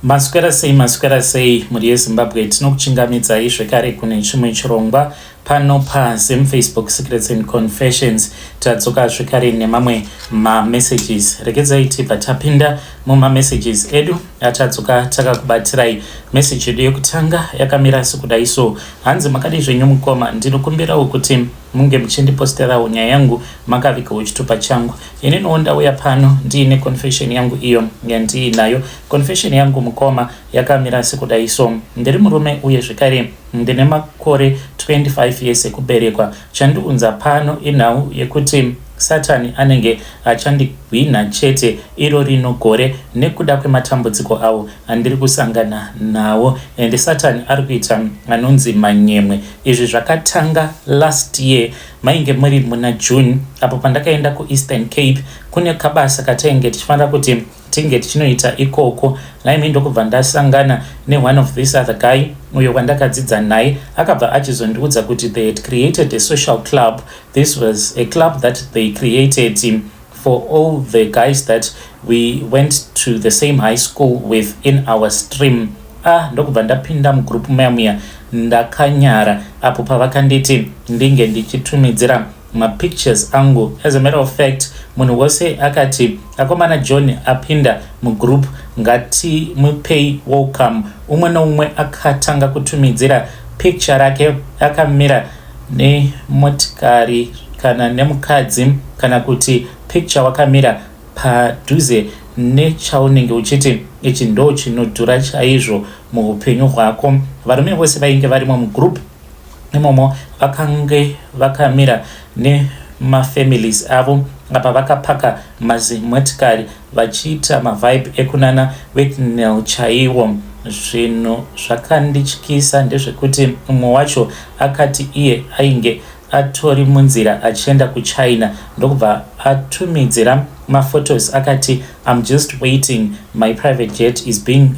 Maswera sei muri yeZimbabwe tinokuchingamidzai zvekare kune chimwe chirongwa pano paZim Facebook Secrets and Confessions. Tadzoka zvekare nemamwe messages. Regedzai tibva tapinda mumamessages edu atadzoka takakubatirai. Message yedu yekutanga yakamira sekudai so. Hanzi makadi zvenyu mukoma ndinokumbirawo kuti munge muchindiposterawo nyaya yangu makavikawo chitupa changu. Ini ndouya pano ndiine confession yangu iyo yandiinayo. Confession yangu mukoma yakamira sekudai so. Ndiri murume uye zvekare ndine makore 25 years ekuberekwa. Chandiunza pano inhau yekuti Satani anenge achandigwina chete iro rino gore nekuda kwematambudziko awo andiri kusangana nawo, ende Satani ari kuita anonzi manyemwe. Izvi zvakatanga last year, mainge muri muna June, apo pandakaenda kuEastern Cape. Kune kabasa katainge tichifanira kuti tinge tichinoita ikoko. Naimi ndokubva ndasangana one of this other guy uyo wandakadzidza naye akabva achizondiudza kuti they had created a social club. This was a club that they created for all the guys that we went to the same high school with in our stream. Ndokubva ndapinda mugroup muya ndakanyara apo pavakanditi ndinge ndichitumidzira mapictures angu. As a matter of fact, munhu wose akati akomana John apinda mugroup ngati mupei welcome. Umwe noumwe akatanga kutumidzira picture rake akamira nemotikari kana nemukadzi kana kuti picture wakamira padhuze nechaunenge uchiti ichi ndo chinodhura chaizvo muupenyu hwako. Varume vose vainge varimo mugroup imomo vakange vakamira nemafamilies avo apa vakapaka mazimotikari vachiita mavibe ekunana Wetnel chaiwo. Zvinhu zvakandityisa ndezvekuti umwe wacho akati iye ainge atori munzira achienda kuChina ndokubva atumidzira maphotos akati I'm just waiting, my private jet is being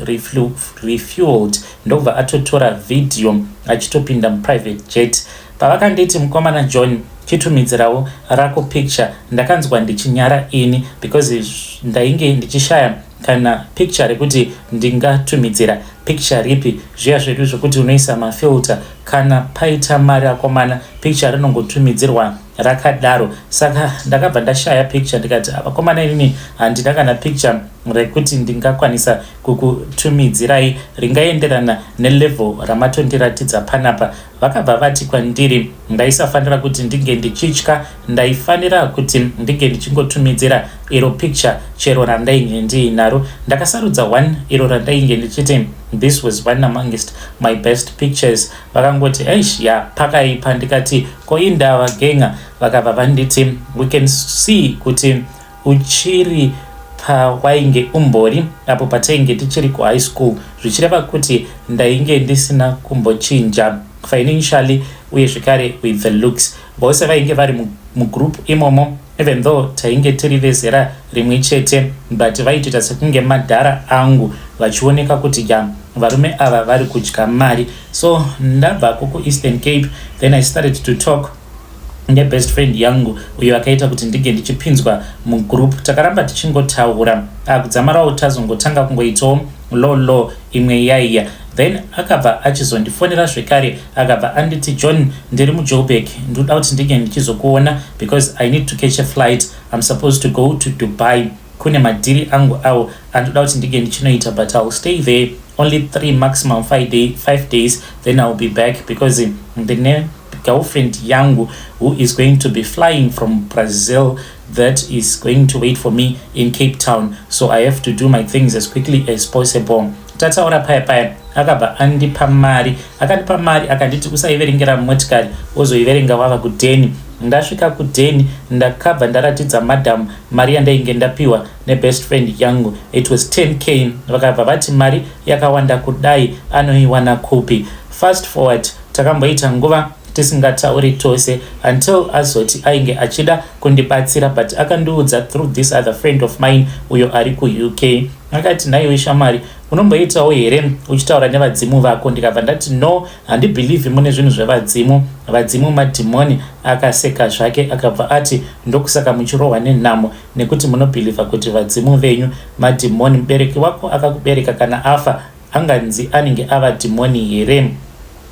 refueled. Ndokubva atotora video achitopinda muprivate jet. Pavakanditi mukomana John chitumidzirawo rako picture, ndakanzwa ndichinyara ini because ndainge ndichishaya kana picture rekuti ndingatumidzira picture ripi. Zviya zvedu zvokuti unoisa mafilter kana paita mari akomana picture rinongotumidzirwa rakadaro. Saka ndakabva ndashaya picture ndikati vakomana inini handina kana picture rekuti ndingakwanisa kukutumidzirai ringaenderana nelevel ramatondiratidza panapa. Vakabva vati kwandiri ndaisafanira kuti ndinge ndichitya, ndaifanira kuti ndinge ndichingotumidzira iro picture chero randainge ndiinaro. Ndakasarudza one iro randainge ndichiti this was one amongst my best pictures. Vakangoti ya pakaipa. Ndikati koindava genga. Vakabva vanditi we can see kuti uchiri pawainge umbori apo patainge tichiri kuhigh school, zvichireva kuti ndainge ndisina kumbochinja financially uye zvekare with the looks. Vose vainge vari mugroup imomo, even though tainge tiri vezera rimwe chete, but vaitoita sekunge madhara angu vachioneka kuti varume ava vari kudya mari. So ndabva kuEastern Cape, then I started to talk nebest friend yangu uyo akaita kuti ndige ndichipinzwa mugroup. Takaramba tichingotaura kudzamarawo tazongotanga kungoitawo lolo imwe yaiya. Then akabva achizondifonera zvekare akabva anditi John, ndiri muJoburg, ndoda kuti ndige ndichizokuona because I need to catch a flight. I'm supposed to go to Dubai. Kune madhiri angu awo andoda kuti ndige ndichinoita, but I'll stay there only 3 maximum 5 days, then I'll be back because the girlfriend yangu who is going to be flying from Brazil that is going to wait for me in Cape Town, so I have to do my things as quickly as possible. Tataura paya akabva andipa mari, akandipa mari akanditi usaiverengera motikari uzoiverenga wava kudheni. Ndasvika kudheni ndakabva ndaratidza madam mari yandainge ndapiwa nebest friend yangu, it was 10k. Vakabva vati mari yakawanda kudai anoiwana kupi. Fast forward, takamboita nguva tisingatauri tose until azoti ainge achida kundibatsira, but akandiudza through this other friend of mine uyo ari kuUK akati nhaiwe shamwari unomboitawo here uchitaura nevadzimu vako? Ndikabva ndati no, handibhilivhi mune zvinhu zvevadzimu madhimoni. Akaseka zvake akabva ati ndokusaka muchirohwa nenhamo nekuti munobhilivha kuti vadzimu venyu madhimoni. Mubereki wako akakubereka kana afa anganzi anenge ava dhimoni here?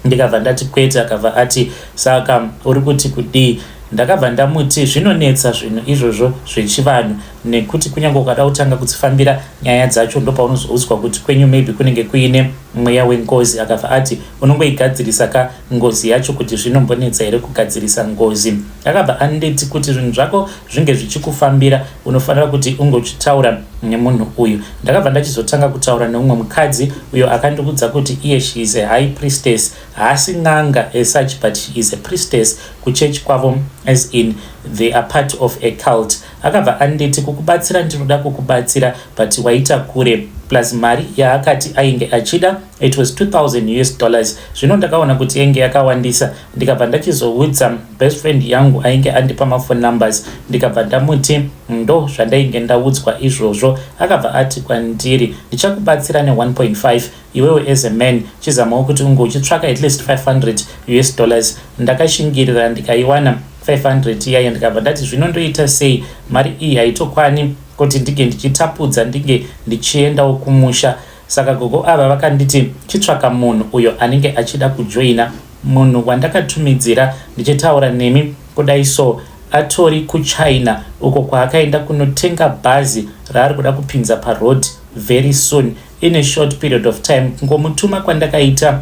Ndikabva ndati kwete. Akabva ati saka uri kuti kudii? Ndakabva ndamuti zvinonetsa zvinhu izvozvo zvechivanhu, nekuti kunyange ukada kutanga kudzifambira nyaya dzacho ndopaunozoudzwa kuti kwenyu maybe kunenge kuine mweya wengozi. Akabva ati unongoigadzirisa ka ngozi yacho kuti zvinombonetsa here kugadzirisa ngozi. Akabva anditi kuti zvinhu zvako zvinge zvichikufambira unofanira kuti ungochitaura nemunhu uyu. Ndakabva ndachizotanga kutaura neumwe mukadzi uyo akandikudza kuti iye she is a high priestess, haasi n'anga as such but she is a priestess kuchechi kwavo, as in they are part of a cult. Akabva anditi kukubatsira ndinoda kukubatsira but waita kure, plus mari yaakati ainge achida it was $2,000. Zvino ndakaona kuti yenge yakawandisa. Ndikabva ndachizoudza best friend yangu ainge andipa mafone numbers. Ndikabva ndamuti ndo zvandainge ndaudzwa izvozvo. Akabva ati kwandiri ndichakubatsira ne$1.5 iwewe as a man chizamawo kuti unge uchitsvaka at least $500. Ndakashingirira ndikaiwana 500 iyaya. Ndikabva ndati zvinondoita sei? Mari iyi haitokwani kuti ndige ndichitapudza ndige ndichiendawo kumusha. Saka gogo ava vakanditi chitsvaka munhu uyo anenge achida kujoina. Munhu wandakatumidzira ndichitaura nemi kudai so atori kuChina uko kwaakaenda kunotenga bhazi raari kuda kupinza paroad very soon in a short period of time. Ngomutuma kwandakaita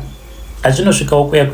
achinosvikawo kuya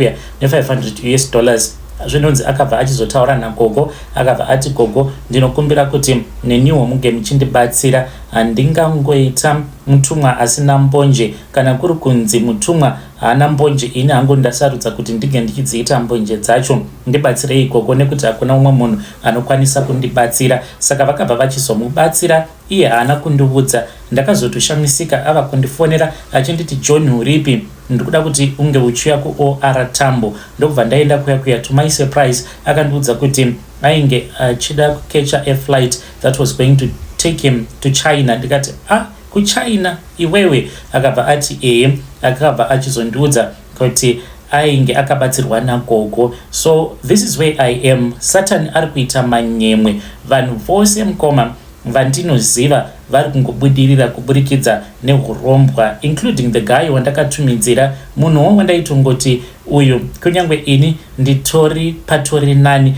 ne$500. Zvinonzi akabva achizotaura nagogo. Akabva ati gogo, ndinokumbira kuti neniwo muge muchindibatsira. Handingangoita mutumwa asina mbonje, kana kuri kunzi mutumwa haana mbonje ini hangu ndasarudza kuti ndige ndichidziita mbonje dzacho. Ndibatsirei gogo nekuti hakuna umwe munhu anokwanisa kundibatsira. Saka vakabva vachizomubatsira, iye haana kundiudza. Ndakazotoshamisika ava kundifonera achinditi John uripi, ndikuda kuti unge uchiuya kuOR Tambo. Ndokubva ndaenda kuya to my surprise akandiudza kuti ainge achida kukecha a flight that was going to take him to China. Ndikati kuChina iwewe? Akabva ati akabva achizondiudza kuti ainge akabatsirwa nagogo. So this is where I am. Satan ari kuita manyemwe. Vanhu vose mukoma vandinoziva vari kungobudirira kuburikidza neurombwa, including the guy wandakatumidzira. Munhuwo wandaitongoti uyu kunyange ini nditori patori nani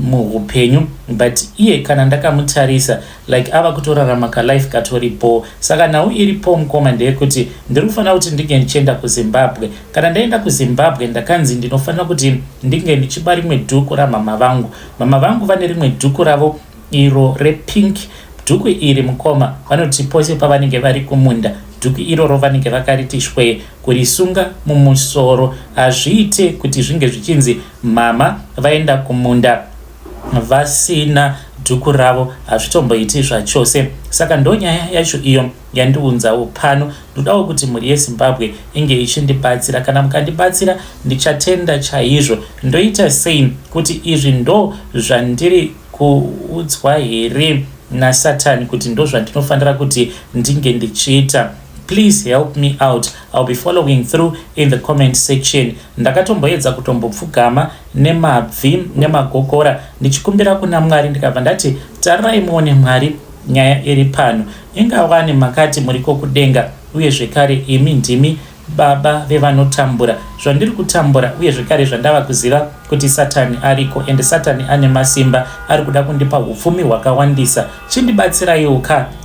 muhupenyu, but iye kana ndakamutarisa like ava kutorarama kalife katoripo. Saka nawo iripo mukoma ndeyekuti ndiri kufanira kuti ndinge ndichienda kuZimbabwe. Kana ndaenda kuZimbabwe ndakanzi ndinofanira kuti ndinge ndichiba rimwe dhuku ramama vangu. Mama vangu vane rimwe dhuku ravo iro repink. Dhuku iri mukoma vanoti pose pavanenge vari kumunda, dhuku iroro vanenge vakariti shwe kurisunga mumusoro. Hazviite kuti zvinge zvichinzi mama vaenda kumunda vasina dhuku ravo, hazvitomboiti zvachose. Saka ndo nyaya yacho iyo yandiunzawo pano. Ndodawo kuti mhuri yeZimbabwe inge ichindibatsira. Kana mukandibatsira ndichatenda chaizvo. Ndoita sei kuti izvi ndo zvandiri kuudzwa here naSatan kuti ndo zvandinofanira kuti ndinge ndichiita? Please help me out. I'll be following through in the comment section. Ndakatomboedza kutombopfugama nemabvi nemagokora ndichikumbira kuna Mwari. Ndikabva ndati tararai muone Mwari nyaya iri pano. Ingawani makati muriko kudenga uye zvekare imi ndimi baba vevanotambura zvandiri kutambura, uye zvekare zvandava kuziva kuti Satani ariko, ende Satani ane masimba ari kuda kundipa hupfumi hwakawandisa. Chindibatsiraiwo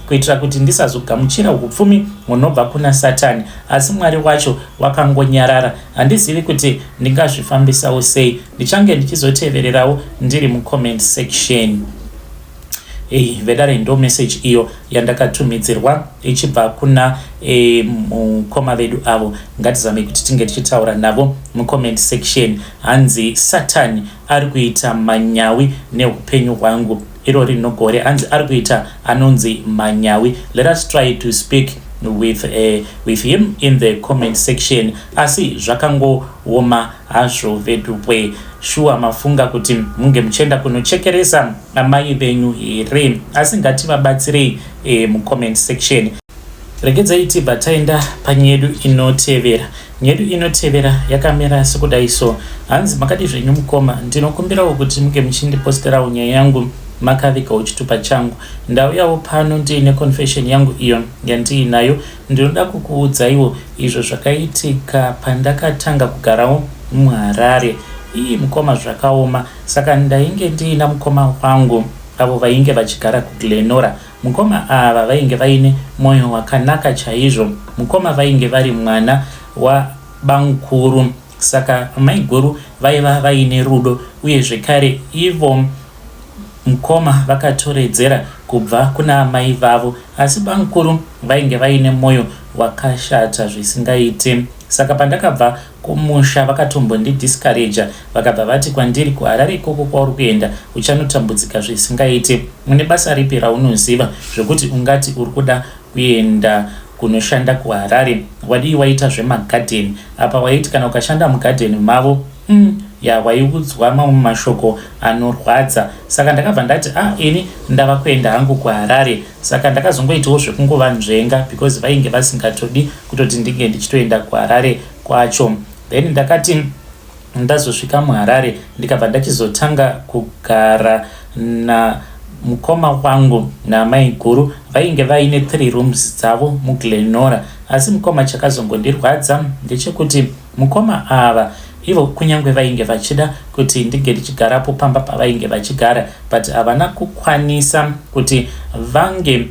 kuitira kuti ndisazogamuchira hupfumi hunobva kuna Satani. Asi Mwari wacho wakangonyarara. Handizivi kuti ndingazvifambisawo sei. Ndichange ndichizotevererawo ndiri mucomment section. Vedare ndo message iyo yandakatumidzirwa ichibva kuna mukoma vedu avo. Ngatizame kuti tinge tichitaura navo mucomment section. Hanzi Satani ari kuita manyawi neupenyu hwangu. Iro rinogore hanzi ari kuita anonzi manyawi. Let us try to speak with him in the comment section. Asi zvakangooma hazvo vedu pwe. Shua mafunga kuti munge muchenda kunochekeresa amai venyu here. Asi ngativabatsirei mucomment section. regedzai tibva taenda panyedu inotevera. Nyedu inotevera yakamira sekudai so. Hanzi makadi zvenyu mukoma, ndinokumbirawo kuti muke muchindiposterawo nyaya yangu makavikawo chitupa changu. Ndauyawo pano ndiine confession yangu iyo yandiinayo. Ndinoda kukuudzaiwo izvo zvakaitika pandakatanga kugarawo muHarare. Iyi mukoma zvakaoma, saka ndainge ndiina mukoma wangu avo vainge vachigara kuGlenora. Mukoma ava vainge vaine moyo wakanaka chaizvo. Mukoma vainge vari mwana wabamukuru, saka maiguru vaiva vaine rudo uye zvekare ivo mukoma vakatoredzera kubva kuna amai vavo, asi bamukuru vainge vaine moyo wakashata zvisingaite. Saka pandakabva kumusha vakatombondidiscouragea, vakabva vati kwandiri, kuHarare ikoko kwauri kuenda uchanotambudzika zvisingaite. Mune basa ripi raunoziva zvokuti ungati uri kuda kuenda kunoshanda kuHarare? Wadii waita zvemagadheni apa, waiti kana ukashanda mugadheni mavo waiudzwa mamwe mashoko anorwadza. Saka ndakabva ndati ini ndava kuenda hangu kuHarare. Saka ndakazongoitawo zvekungova nzvenga because vainge vasingatodi kutoti ndinge ndichitoenda kuHarare kwacho. Then ndakati ndazosvika muHarare ndikabva ndachizotanga kugara na mukoma wangu namai guru. Vainge vaine 3 rooms dzavo muGlenora, asi mukoma chakazongondirwadza ndechekuti mukoma ava ivo kunyange vainge vachida kuti ndige ndichigarapo pamba pavainge vachigara, but havana kukwanisa kuti vange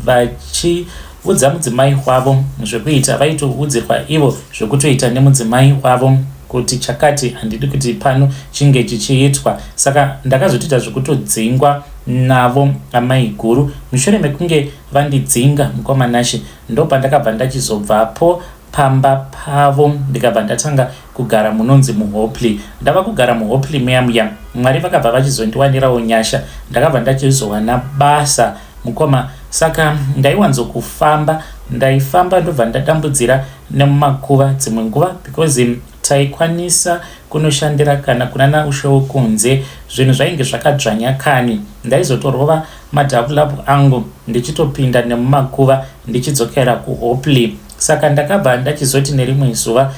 vachiudza mudzimai wavo zvekuita. Vaitoudzirwa ivo zvekutoita nemudzimai wavo kuti chakati handidi kuti pano chinge chichiitwa. Saka ndakazotoita zvekutodzingwa navo amai guru. Mushure mekunge vandidzinga mukoma Nashi, ndo pandakabva ndachizobvapo pamba pavo ndikabva ndatanga kugara munonzi muHopley. Ndava kugara muHopley muya Mwari vakabva vachizondiwanirawo nyasha, ndakabva ndachizowana basa mukoma. Saka ndaiwanzokufamba, ndaifamba ndobva ndadambudzira nemumakuva dzimwe nguva because taikwanisa kunoshandira kana kunana ushe wokunze. Zvinhu zvainge zvakadzvanya kani. Ndaizotorova madhavhulapu angu ndichitopinda nemumakuva ndichidzokera kuHopley. Saka ndakabva ndachizoti nerimwe zuva,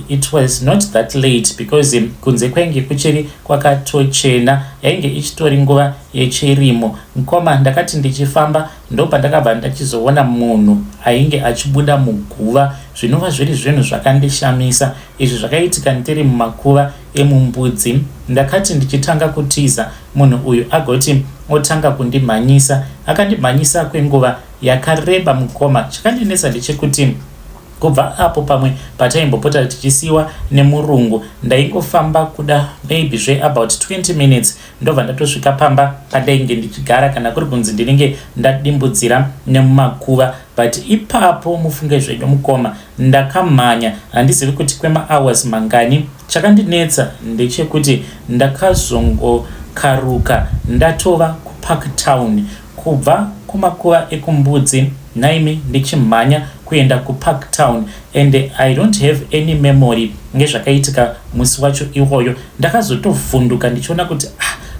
it was not that late because kunze kwainge kuchiri kwakatochena, yainge ichitori nguva yechirimo. Mukoma ndakati ndichifamba ndopa ndakabva ndachizoona munhu ainge achibuda muguva, zvinova zviri zvinhu zvakandishamisa. Izvi zvakaitika ndiri mumakuva emumbudzi. Ndakati ndichitanga kutiza, munhu uyu agoti otanga kundimhanyisa. Akandimhanyisa kwenguva yakareba mukoma. Chakandinetsa ndechekuti kubva apo pamwe pataimbopota tichisiwa nemurungu, ndaingofamba kuda maybe about 20 minutes ndobva ndatosvika pamba pandainge ndichigara, kana kuri kunzi ndinenge ndadimbudzira nemumakuva. But ipapo mufunge zvenyu mukoma, ndakamhanya handizivi kuti kwema-hours mangani. Chakandinetsa ndechekuti ndakazongokaruka ndatova kuParktown. Kubva kumakuva ekumbudzi naimi ndichimhanya kuenda kuParktown, and I don't have any memory ngezvakaitika musi wacho iwoyo. Ndakazotovhunduka ndichiona kuti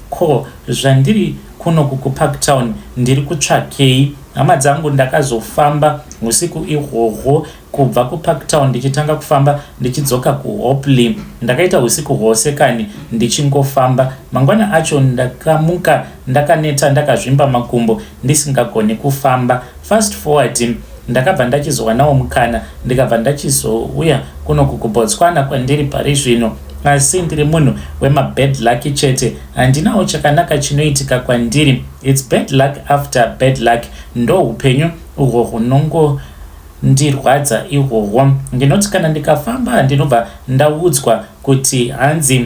ko zvandiri kuno kuParktown ndiri kutsvakei. Hama dzangu ndakazofamba usiku ihwohwo kubva kuParktown ndichitanga kufamba ndichidzoka kuHopley. Ndakaita usiku hwose kani ndichingofamba. Mangwana acho ndakamuka ndakaneta, ndakazvimba makumbo ndisingagoni kufamba. Fast forward ndakabva ndachizowanawo mukana ndikabva ndachizouya kuno kuBotswana kwandiri pari zvino, asi ndiri munhu wemabad luck chete. Handinawo chakanaka chinoitika kwandiri. It's bad luck after bad luck. Ndo upenyu uhwo hunongondirwadza ihwohwo. Ndinoti kana ndikafamba ndinobva ndaudzwa kuti hanzi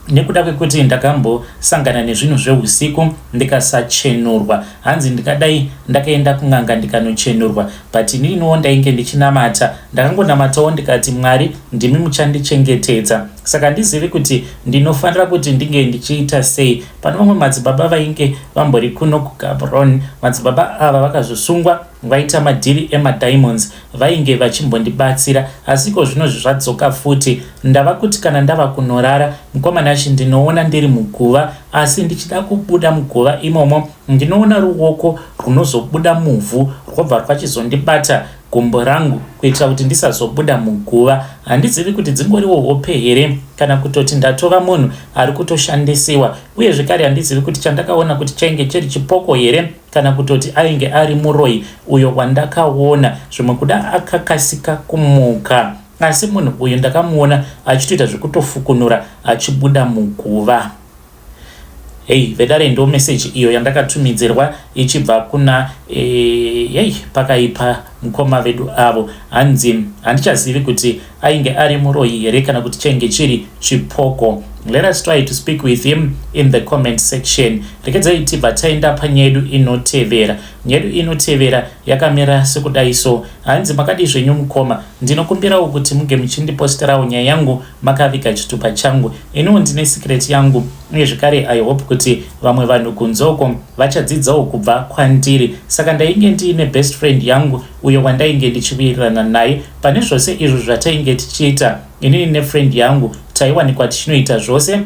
nekuda kwekuti ndakambosangana nezvinhu zveusiku ndikasachenurwa, hanzi ndikadai ndakaenda kun'anga ndikanochenurwa. But ininiwo ndainge ndichinamata, ndakangonamatawo ndikati Mwari ndimi muchandichengetedza. Saka ndizivi kuti ndinofanira kuti ndinge ndichiita sei. Pano vamwe madzibaba vainge vambori kuno kuGaborone, madzibaba ava vakazosungwa vaita madhiri emadiamonds, vainge vachimbondibatsira. Asiko zvino zvadzoka futi, ndava kuti kana ndava kunorara mukoma Nashi ndinoona ndiri muguva, asi ndichida kubuda muguva imomo ndinoona ruoko runozobuda muvhu rwobva rwachizondibata gumbo rangu kuitira kuti ndisazobuda muguva. Handizivi kuti dzingoriwo hope here kana kutoti ndatova munhu ari kutoshandisiwa, uye zvekare handizivi kuti chandakaona kuti chainge chiri chipoko here kana kutoti ainge ari muroyi uyo wandakaona, zvimwe kuda akakasika kumuka. Asi munhu uyu ndakamuona achitoita zvekutofukunura achibuda muguva. Vedare ndo message iyo yandakatumidzirwa ichibva kuna pakaipa mukoma vedu avo. Hanzi handichazivi kuti ainge ari muroyi here kana kuti chainge chiri chipoko. Let us try to speak with him in the comment section. Rekedzai tibva taenda panyedu inotevera. Nyedu inotevera yakamira sekudai so. Hanzi makadi zvenyu mukoma, ndinokumbirawo kuti muge muchindiposterawo nyaya yangu makaviga chitupa changu. Ino ndine secret yangu, uye zvekare I hope kuti vamwe vanhu kunzoko vachadzidzawo kubva kwandiri. Saka ndainge ndiine best friend yangu uyo wandainge ndichiwirirana naye pane zvose izvo zvatainge tichiita. Inini nefriend yangu taiwanikwa tichinoita zvose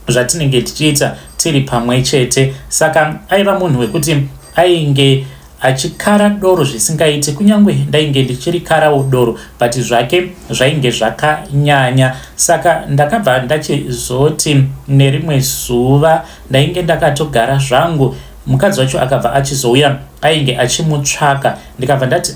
zvatinenge tichiita tiri pamwe chete. Saka aiva munhu wekuti ainge achikara doro zvisingaiti, kunyange ndainge ndichirikarawo doro, but zvake zvainge zvakanyanya. Saka ndakabva ndachizoti nerimwe zuva ndainge ndakatogara zvangu, mukadzi wacho akabva achizouya ainge achimutsvaka. Ndikabva ndati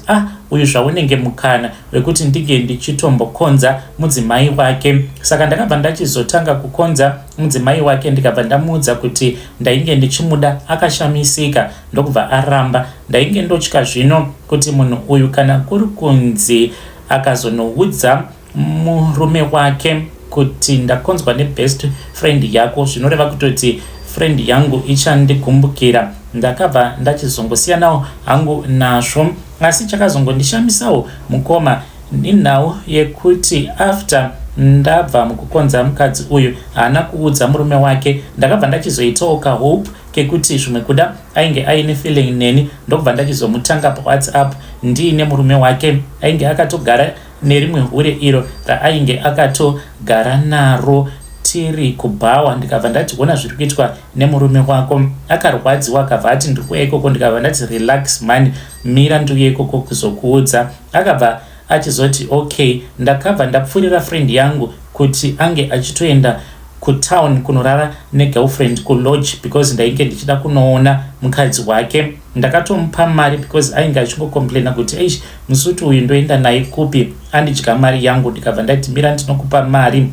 uyu zvaunenge mukana wekuti ndige ndichitombokonza mudzimai wake. Saka ndakabva ndachizotanga kukonza mudzimai wake, ndikabva ndamuudza kuti ndainge ndichimuda, akashamisika ndokubva aramba. Ndainge ndotya zvino kuti munhu uyu kana kuri kunzi akazonoudza murume wake kuti ndakonzwa nebest friend yako, zvinoreva kutoti friend yangu ichandigumbukira. Ndakabva ndachizongosiyanawo hangu nazvo, asi chakazongondishamisawo mukoma ninhau yekuti after ndabva mukukonza mukadzi uyu haana kuudza murume wake. Ndakabva ndachizoitawo kahope kekuti zvimwe kuda ainge aine feeling neni, ndokubva ndachizomutanga paWhatsApp ndiine murume wake. Ainge akatogara nerimwe hure iro raainge akatogara naro tiri kubhawa. Ndikabva ndati kuona zviri kuitwa nemurume wako akarwadziwa, akabva ati ndikuuya ikoko. Ndikabva ndati relax man, mira ndiuye ikoko kuzokuudza. Akabva achizoti okay. Ndakabva ndapfurira friend yangu kuti ange achitoenda kutown kunorara negirlfriend kulodge, because ndainge ndichida kunoona mukadzi wake. Ndakatomupa mari because ainge achingokomplaina kuti musutu uyu ndoenda naye kupi, andidya mari yangu. Ndikabva ndati mira ndinokupa mari.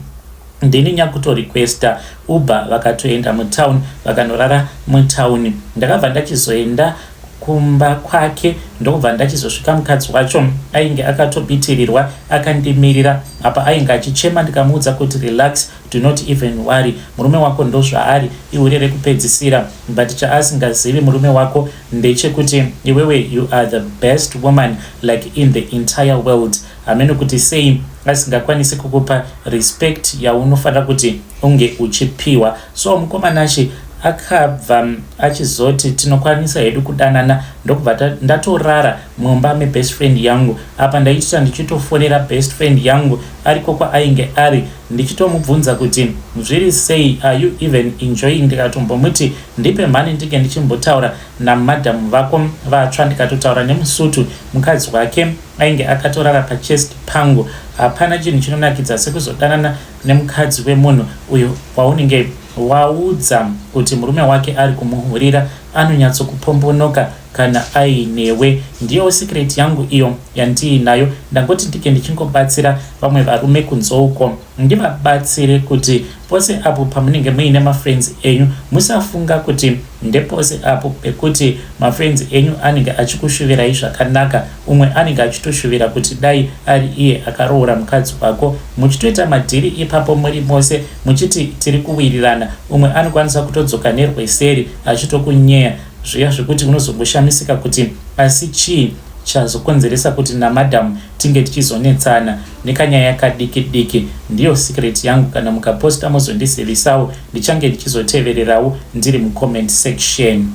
Ndini nyakutorequesta Uber, vakatoenda mutown vakanorara mutown. Ndakabva ndachizoenda kumba kwake, ndokubva ndachizosvika mukadzi wacho ainge akatobitirirwa akandimirira. Apa ainge achichema, ndikamuudza kuti relax, do not even worry, murume wako ndo zvaari, ihure rekupedzisira. But chaasingazivi murume wako ndechekuti iwewe you are the best woman like in the entire world. Ameno kuti sei asingakwanisi kukupa respect yaunofanira kuti unge uchipiwa. So mukomanashi akabva achizoti tinokwanisa hedu kudanana. Ndokubva ndatorara mumba mebest friend yangu. Apa ndaichita ndichitofonera best friend yangu ariko kwaainge ari, ndichitomubvunza kuti zviri sei, are you even enjoying? Ndikatombomuti ndipe mhani ndinge ndichimbotaura namadhamu vako vatsva. Ndikatotaura nemusutu mukadzi wake ainge akatorara pachest pangu. Hapana chinhu chinonakidza sekuzodanana nemukadzi wemunhu uyu waunenge waudza kuti murume wake ari kumuhurira anonyatsokupombonoka kana ainewe. Ndiyo secret yangu iyo yandiinayo. Ndangoti ndike ndichingobatsira vamwe varume kunzouko, ndivabatsire kuti pose apo pamunenge muine mafriends enyu musafunga kuti ndepose apo pekuti mafriends enyu anenge achikushuvirai zvakanaka. Umwe anenge achitoshuvira kuti dai ari iye akaroora mukadzi wako, muchitoita madhiri ipapo muri mose muchiti tiri kuwirirana. Umwe anokwanisa kutodzoka nerweseri achitokunyeya zviya zvekuti unozomboshamisa kuti asi chii chazokonzeresa kuti namadhamu tinge tichizonetsana nekanyaya yakadiki diki. Ndiyo secret yangu. Kana mukaposta muzondizivisawo, ndichange ndichizotevererawo ndiri mucomment section.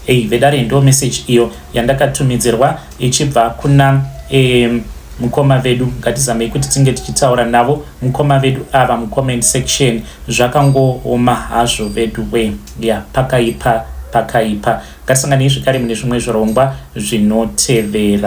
Vedare ndo message iyo yandakatumidzirwa ichibva kuna mukoma vedu. Ngatizamei kuti tinge tichitaura navo mukoma vedu ava mucomment section. Zvakangooma hazvo vedu we pakaipa. Ngatisanganei zvekare mune zvimwe zvirongwa zvinotevera.